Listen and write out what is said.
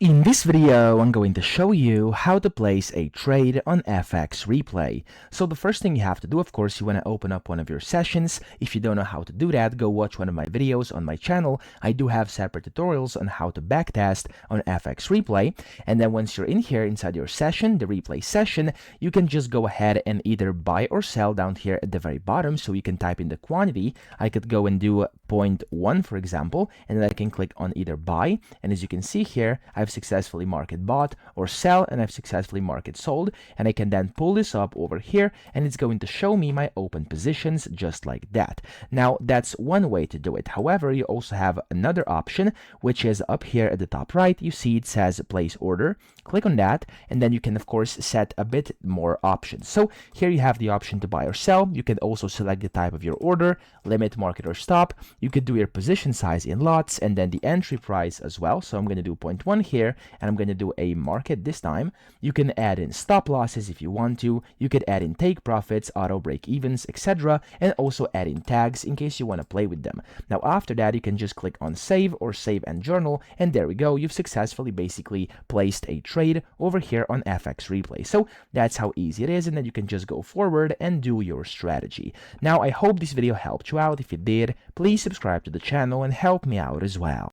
In this video, I'm going to show you how to place a trade on FX Replay. So the first thing you have to do, of course, you want to open up one of your sessions. If you don't know how to do that, go watch one of my videos on my channel. I do have separate tutorials on how to backtest on FX Replay. And then once you're in here inside your session, the replay session, you can just go ahead and either buy or sell down here at the very bottom. So you can type in the quantity. I could go and do 0.1, for example, and then I can click on either buy. And as you can see here, I've successfully market bought, or sell, and I've successfully market sold, and I can then pull this up over here and it's going to show me my open positions just like that. Now that's one way to do it. However, you also have another option, which is up here at the top right. You see it says place order. Click on that, and then you can of course set a bit more options. So here you have the option to buy or sell. You can also select the type of your order, limit, market, or stop. You could do your position size in lots and then the entry price as well. So I'm going to do 0.1 here, and I'm going to do a market this time. You can add in stop losses if you want to. You could add in take profits, auto break evens, etc., and also add in tags in case you want to play with them. Now after that, you can just click on save or save and journal, and there we go. You've successfully basically placed a trade over here on FX Replay. So that's how easy it is, and then you can just go forward and do your strategy. Now I hope this video helped you out. If it did, please subscribe to the channel and help me out as well.